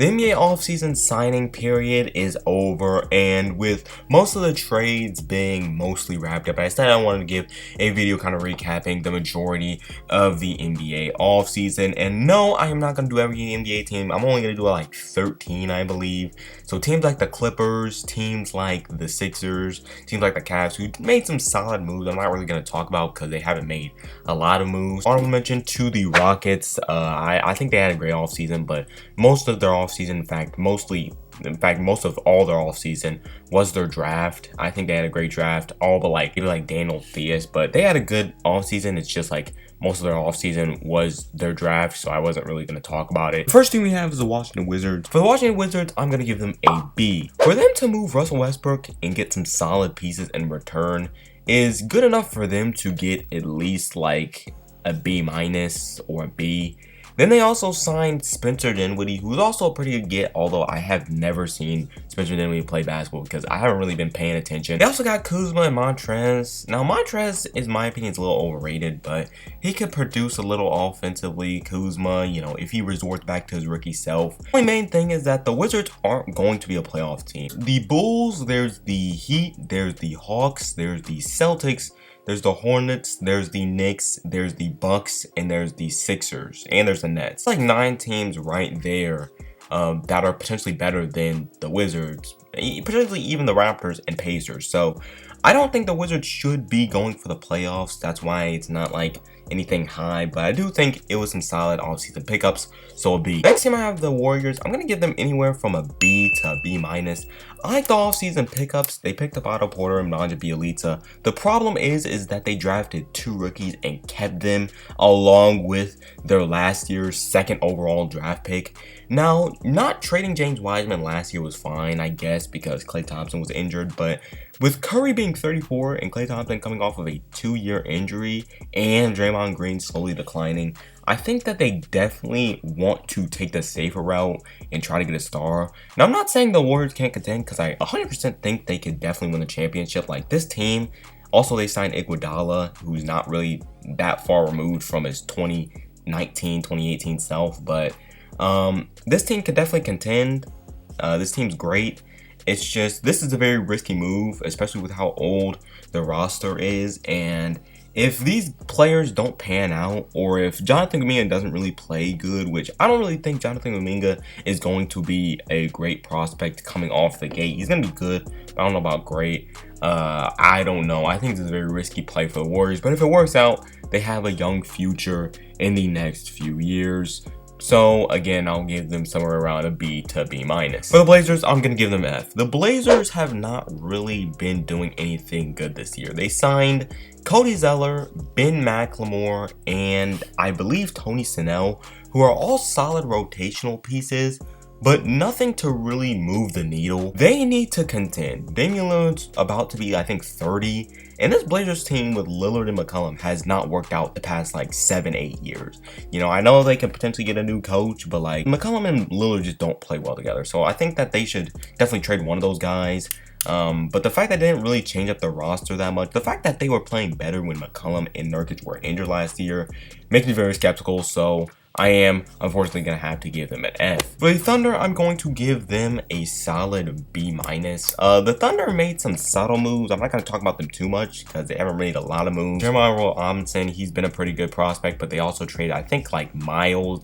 The NBA offseason signing period is over, and with most of the trades being mostly wrapped up, I said I wanted to give a video kind of recapping the majority of the NBA offseason. And no, I am not going to do every NBA team. I'm only going to do like 13, I believe. So teams like the Clippers, teams like the Sixers, teams like the Cavs, who made some solid moves I'm not really going to talk about because they haven't made a lot of moves. Honorable mention to the Rockets. I think they had a great offseason, but most of their offseason, in fact, most of all their offseason was their draft. I think they had a great draft, all but like maybe like Daniel Theus, but they had a good offseason. It's just like most of their offseason was their draft, so I wasn't really going to talk about it. The first thing we have is the Washington Wizards. For the Washington Wizards, I'm going to give them a B. For them to move Russell Westbrook and get some solid pieces in return is good enough for them to get at least like a B- or a B. Then they also signed Spencer Dinwiddie, who's also a pretty good get, although I have never seen Spencer Dinwiddie play basketball because I haven't really been paying attention. They also got Kuzma and Montrez. Now, Montrez, in my opinion, is a little overrated, but he could produce a little offensively. Kuzma, you know, if he resorts back to his rookie self. The only main thing is that the Wizards aren't going to be a playoff team. The Bulls, there's the Heat, there's the Hawks, there's the Celtics, there's the Hornets, there's the Knicks, there's the Bucks, and there's the Sixers, and there's the Nets. It's like 9 teams right there that are potentially better than the Wizards, potentially even the Raptors and Pacers. So I don't think the Wizards should be going for the playoffs. That's why it's not like anything high, but I do think it was some solid offseason pickups, so a B. Next team I have the Warriors. I'm going to give them anywhere from a B to a B-. I like the offseason pickups. They picked up Otto Porter and Nemanja Bjelica. The problem is that they drafted 2 rookies and kept them along with their last year's 2nd overall draft pick. Now, not trading James Wiseman last year was fine, I guess, because Klay Thompson was injured, but with Curry being 34 and Klay Thompson coming off of a 2-year injury and Draymond Green slowly declining, I think that they definitely want to take the safer route and try to get a star. Now, I'm not saying the Warriors can't contend because I 100% think they could definitely win the championship. Like this team, also they signed Iguodala, who's not really that far removed from his 2019, 2018 self, but this team could definitely contend. This team's great. It's just, this is a very risky move, especially with how old the roster is. And if these players don't pan out, or if Jonathan Kuminga doesn't really play good, which I don't really think Jonathan Kuminga is going to be a great prospect coming off the gate. He's going to be good, but I don't know about great. I don't know. I think this is a very risky play for the Warriors. But if it works out, they have a young future in the next few years. So again, I'll give them somewhere around a B to B-. For the Blazers, I'm going to give them F. The Blazers have not really been doing anything good this year. They signed Cody Zeller, Ben McLemore, and I believe Tony Snell, who are all solid rotational pieces, but nothing to really move the needle. They need to contend. Damian Lillard's about to be, I think, 30. And this Blazers team with Lillard and McCollum has not worked out the past like 7-8 years. You know, I know they can potentially get a new coach, but like McCollum and Lillard just don't play well together. So I think that they should definitely trade one of those guys. But the fact that they didn't really change up the roster that much, the fact that they were playing better when McCollum and Nurkic were injured last year makes me very skeptical. So I am unfortunately going to have to give them an F. For the Thunder, I'm going to give them a solid B-. The Thunder made some subtle moves. I'm not going to talk about them too much because they haven't made a lot of moves. Jeremiah Robinson, he's been a pretty good prospect, but they also traded, I think, like Miles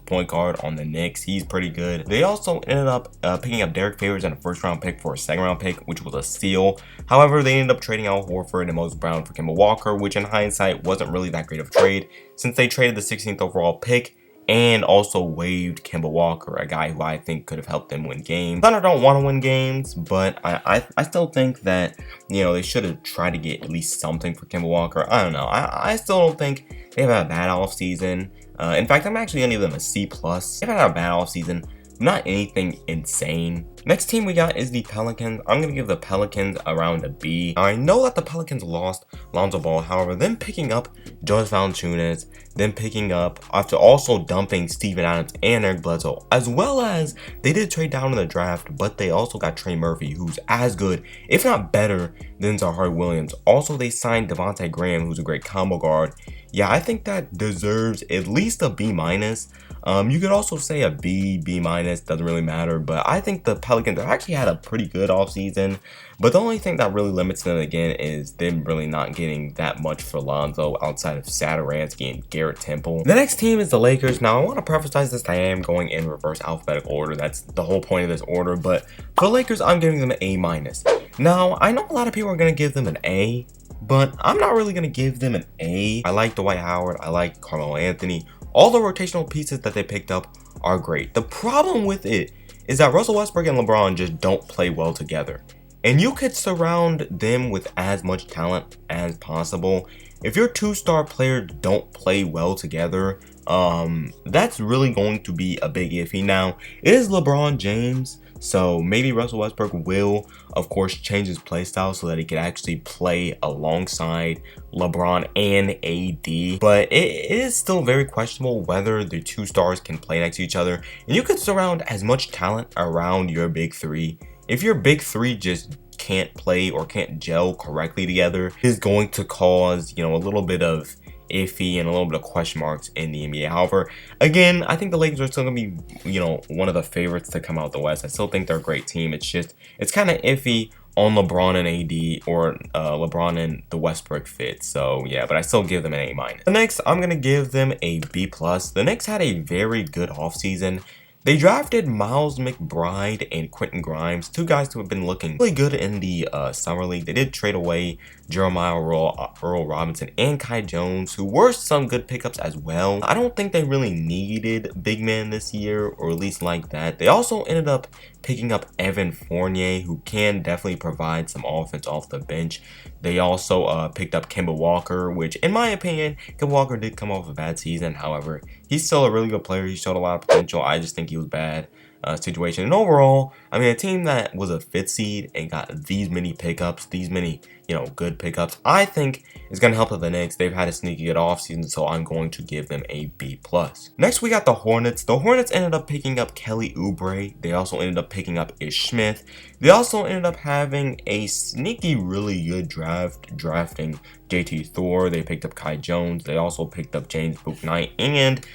point guard on the Knicks. He's pretty good. They also ended up picking up Derek Favors and a 1st-round pick for a 2nd-round pick, which was a steal. However, they ended up trading Al Horford and Moses Brown for Kemba Walker, which in hindsight wasn't really that great of a trade since they traded the 16th overall pick and also waived Kemba Walker, a guy who I think could have helped them win games. Thunder don't want to win games, but I still think that, you know, they should have tried to get at least something for Kemba Walker. I don't know. I still don't think they've had a bad offseason. In fact, I'm actually going to give them a C+. They've had a bad offseason. Not anything insane. Next team we got is the Pelicans. I'm going to give the Pelicans around a B. Now, I know that the Pelicans lost Lonzo Ball. However, them picking up Jonas Valanciunas, them picking up, after also dumping Steven Adams and Eric Bledsoe, as well as they did trade down in the draft, but they also got Trey Murphy, who's as good, if not better, than Zahari Williams. Also, they signed Devontae Graham, who's a great combo guard. yeah, I think that deserves at least a B minus. You could also say a B minus, doesn't really matter, but I think the Pelicans have actually had a pretty good offseason. But the only thing that really limits them again is them really not getting that much for Lonzo outside of Satoransky and Garrett Temple. The next team is the Lakers. Now, I want to preface this, I am going in reverse alphabetical order. That's the whole point of this order. But for the Lakers, I'm giving them an A minus. Now, I know a lot of people are going to give them an A, but I'm not really going to give them an A. I like Dwight Howard. I like Carmelo Anthony. All the rotational pieces that they picked up are great. The problem with it is that Russell Westbrook and LeBron just don't play well together. And you could surround them with as much talent as possible. If your two-star players don't play well together, that's really going to be a big iffy. Now, it is LeBron James, so maybe Russell Westbrook will, of course, change his play style so that he can actually play alongside LeBron and AD. But it is still very questionable whether the two stars can play next to each other. And you could surround as much talent around your big three. If your big three just can't play or can't gel correctly together, is going to cause, a little bit of iffy and a little bit of question marks in the NBA. However, again, I think the Lakers are still gonna be, one of the favorites to come out the West. I still think they're a great team. It's kind of iffy on LeBron and AD or LeBron and the Westbrook fit. So yeah, but I still give them an A minus. The Knicks, I'm gonna give them a B plus. The Knicks had a very good offseason. They drafted Miles McBride and Quentin Grimes, two guys who have been looking really good in the Summer League. They did trade away Jeremiah Earl Robinson and Kai Jones, who were some good pickups as well. I don't think they really needed big men this year, or at least like that. They also ended up picking up Evan Fournier, who can definitely provide some offense off the bench. They also picked up Kemba Walker, which in my opinion, Kemba Walker did come off a bad season. However, he's still a really good player. He showed a lot of potential. I just think he was bad situation. And overall, I mean, a team that was a 5th seed and got these many pickups, these many, good pickups, I think is going to help the Knicks. They've had a sneaky good offseason, so I'm going to give them a B+. Next, we got the Hornets. The Hornets ended up picking up Kelly Oubre. They also ended up picking up Ish Smith. They also ended up having a sneaky, really good drafting JT Thor. They picked up Kai Jones. They also picked up James Bouknight, and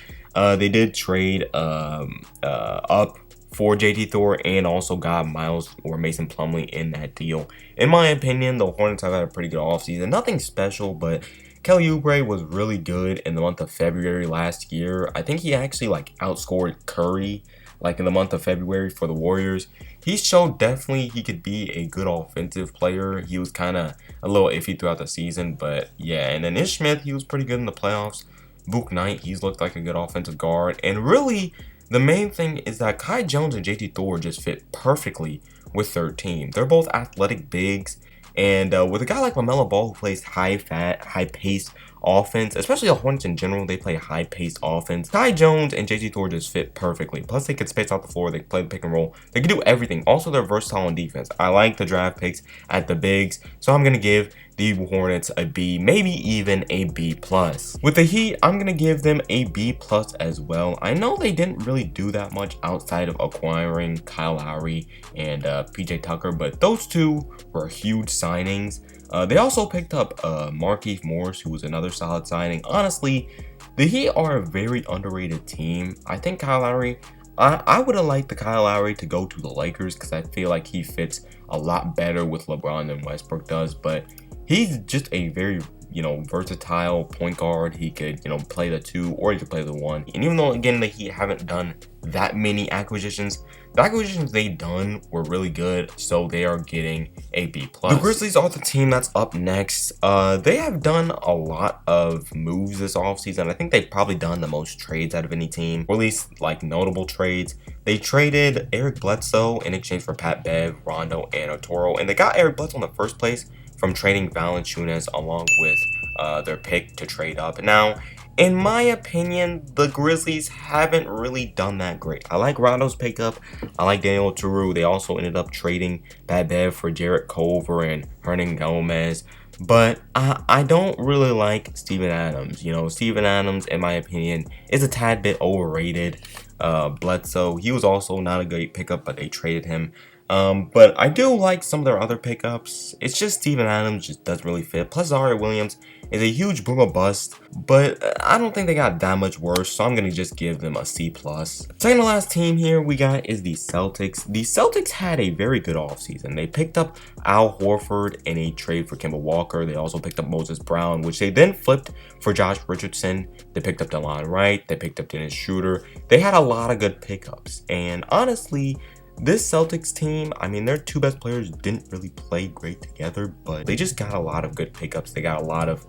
they did trade up for JT Thor and also got Miles or Mason Plumlee in that deal. In my opinion, the Hornets have had a pretty good offseason. Nothing special, but Kelly Oubre was really good in the month of February last year. I think he actually outscored Curry in the month of February for the Warriors. He showed definitely he could be a good offensive player. He was kind of a little iffy throughout the season, but yeah. And then Ish Smith, he was pretty good in the playoffs. Bouknight, he's looked like a good offensive guard. And really, the main thing is that Kai Jones and JT Thor just fit perfectly with their team. They're both athletic bigs. And with a guy like LaMelo Ball who plays high-paced offense, especially the Hornets in general, they play high-paced offense. Kai Jones and JT Thor just fit perfectly. Plus, they can space out the floor. They can play the pick and roll. They can do everything. Also, they're versatile on defense. I like the draft picks at the bigs, so I'm going to give the Hornets a B, maybe even a B+. With the Heat, I'm going to give them a B+ as well. I know they didn't really do that much outside of acquiring Kyle Lowry and PJ Tucker, but those two were huge signings. They also picked up Markieff Morris, who was another solid signing. Honestly, the Heat are a very underrated team. I think Kyle Lowry, I would have liked the Kyle Lowry to go to the Lakers because I feel like he fits a lot better with LeBron than Westbrook does, but he's just a very, versatile point guard. He could, play the 2 or he could play the 1. And even though, again, the Heat haven't done that many acquisitions, the acquisitions they done were really good, so they are getting a B+. The Grizzlies are the team that's up next. They have done a lot of moves this offseason. I think they've probably done the most trades out of any team, or at least notable trades. They traded Eric Bledsoe in exchange for Pat Bev, Rondo, and Otoro, and they got Eric Bledsoe in the first place from trading Valanciunas along with their pick to trade up. Now, in my opinion, the Grizzlies haven't really done that great. I like Rondo's pickup. I like Daniel Oturu. They also ended up trading Pat Bev for Jarrett Culver and Hernan Gomez. But I don't really like Steven Adams. Steven Adams, in my opinion, is a tad bit overrated. Bledsoe, he was also not a great pickup, but they traded him. But I do like some of their other pickups. It's just Steven Adams just doesn't really fit. Plus, Zaire Williams is a huge boom or bust, but I don't think they got that much worse, so I'm gonna just give them a C+. Second to last team here we got is the Celtics. The Celtics had a very good offseason. They picked up Al Horford in a trade for Kemba Walker. They also picked up Moses Brown, which they then flipped for Josh Richardson. They picked up DeLon Wright. They picked up Dennis Schroeder. They had a lot of good pickups, and honestly, this Celtics team, I mean, their two best players didn't really play great together, but they just got a lot of good pickups. They got a lot of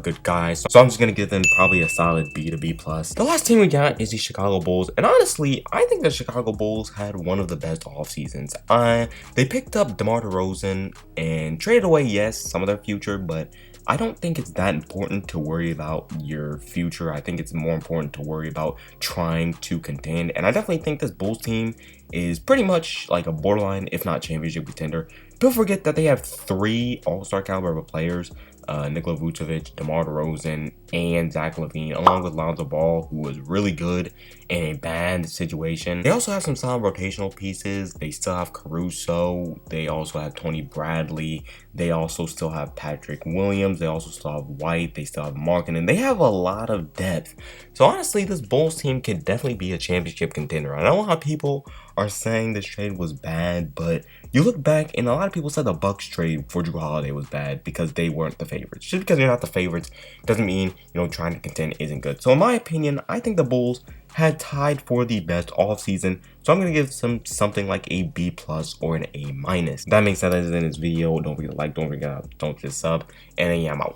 good guys. So I'm just going to give them probably a solid B to B+. The last team we got is the Chicago Bulls. And honestly, I think the Chicago Bulls had one of the best off seasons. They picked up DeMar DeRozan and traded away, yes, some of their future, but I don't think it's that important to worry about your future. I think it's more important to worry about trying to contend. And I definitely think this Bulls team is pretty much like a borderline, if not championship contender. Don't forget that they have 3 all-star caliber players, Nikola Vucevic, DeMar DeRozan, and Zach LaVine, along with Lonzo Ball, who was really good in a bad situation. They also have some solid rotational pieces. They still have Caruso. They also have Tony Bradley. They also still have Patrick Williams. They also still have White. They still have Markkanen. They have a lot of depth. So honestly, this Bulls team could definitely be a championship contender. I know how people are saying this trade was bad, but you look back and a lot of people said the Bucks trade for Jrue Holiday was bad because they weren't the favorites. Just because you're not the favorites doesn't mean, trying to contend isn't good. So in my opinion, I think the Bulls had tied for the best offseason. So I'm going to give something like a B+ or an A-. That being said, that is in this video. Don't forget to like, don't forget to sub, and then yeah, I'm out.